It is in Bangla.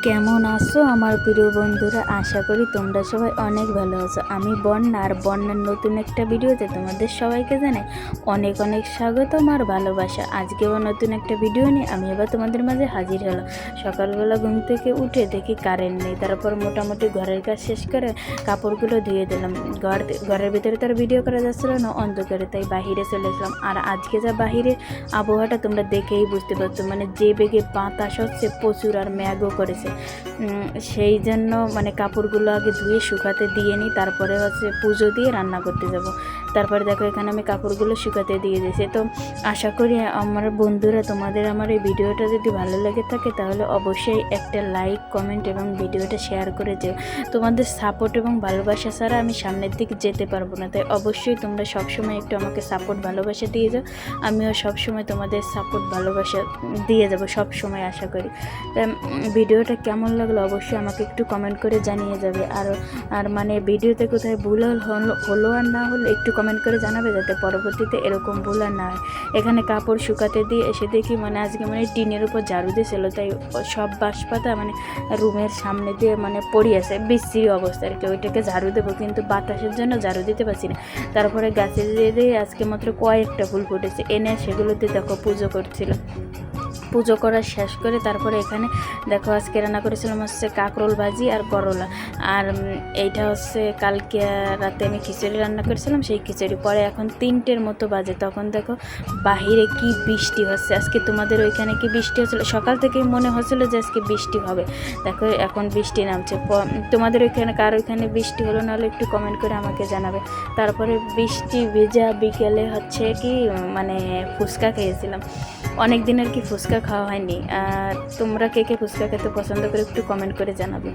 কেমন আছো আমার প্রিয় বন্ধুরা? আশা করি তোমরা সবাই অনেক ভালো আছো। আমি বন্যা, আর বন্যার নতুন একটা ভিডিওতে তোমাদের সবাইকে জানাই অনেক অনেক স্বাগতম আর ভালোবাসা। আজকেও নতুন একটা ভিডিও নিয়ে আমি এবার তোমাদের মাঝে হাজির হলাম। সকালবেলা ঘুম থেকে উঠে দেখি কারেন্ট নেই, তারপর মোটামুটি ঘরের কাজ শেষ করে কাপড়গুলো ধুয়ে দিলাম। ঘরের ভিতরে তার ভিডিও করা যাচ্ছিল না, অন্ধকারে, তাই বাহিরে চলে গেলাম। আর আজকে যা বাহিরে আবহাওয়াটা তোমরা দেখেই বুঝতে পারছো, মানে যে বেগে বাতাস হচ্ছে প্রচুর, আর ম্যাগও করেছে। সেই জন্য মানে কাপড়গুলো আগে ধুয়ে শুকাতে দিয়ে নিই, তারপরে পুজো দিয়ে রান্না করতে যাব। তারপরে দেখো এখানে আমি কাপড়গুলো শুকাতে দিয়ে দিয়েছি। তো আশা করি আমার বন্ধুরা তোমাদের আমার এই ভিডিওটা যদি ভালো লেগে থাকে তাহলে অবশ্যই একটা লাইক, কমেন্ট এবং ভিডিওটা শেয়ার করে যেও। তোমাদের সাপোর্ট এবং ভালোবাসা ছাড়া আমি সামনের দিকে যেতে পারবো না, তাই অবশ্যই তোমরা সবসময় একটু আমাকে সাপোর্ট ভালোবাসা দিয়ে যাও। আমিও সবসময় তোমাদের সাপোর্ট ভালোবাসা দিয়ে যাবো সবসময়, আশা করি। ভিডিওটা কেমন লাগলো অবশ্যই আমাকে একটু কমেন্ট করে জানিয়ে যাবে। আর মানে ভিডিওতে কোথায় ভুল হলো আর না হলো একটু কমেন্ট করে জানাবে, যাতে পরবর্তীতে এরকম ভুল আর না হয়। এখানে কাপড় শুকাতে দিয়ে এসে দেখি মানে আজকে মানে টিনের উপর ঝাড়ু দিয়েছিল, তাই সব বাঁশপাতা মানে রুমের সামনে দিয়ে মানে পড়ে আছে, বিশ্রী অবস্থা আর কি। ওইটাকে ঝাড়ু দেবো, কিন্তু বাতাসের জন্য ঝাড়ু দিতে পারছি না। তারপরে গাছে দিয়ে আজকে মাত্র কয়েকটা ফুল ফুটেছে, এনে সেগুলোতে দেখো পুজো করছিল। পুজো করা শেষ করে তারপরে এখানে দেখো আজকে রান্না করেছিলাম হচ্ছে কাঁকরোল ভাজি আর করলা। আর এইটা হচ্ছে কালকে রাতে আমি খিচুড়ি রান্না করেছিলাম, সেই খিচুড়ি। পরে এখন 3টের মতো বাজে, তখন দেখো বাহিরে কি বৃষ্টি হচ্ছে। আজকে তোমাদের ওইখানে কি বৃষ্টি হচ্ছিলো? সকাল থেকেই মনে হচ্ছিলো যে আজকে বৃষ্টি হবে, দেখো এখন বৃষ্টি নামছে। তোমাদের ওইখানে কার ওইখানে বৃষ্টি হলো না হলে একটু কমেন্ট করে আমাকে জানাবে। তারপরে বৃষ্টি ভেজা বিকেলে হচ্ছে কি মানে ফুচকা খেয়েছিলাম। অনেক দিন আর কি ফুচকা খাওয়া হয়নি। আর তোমরা কে কে ফুচকা খেতে পছন্দ করে একটু কমেন্ট করে জানাবে।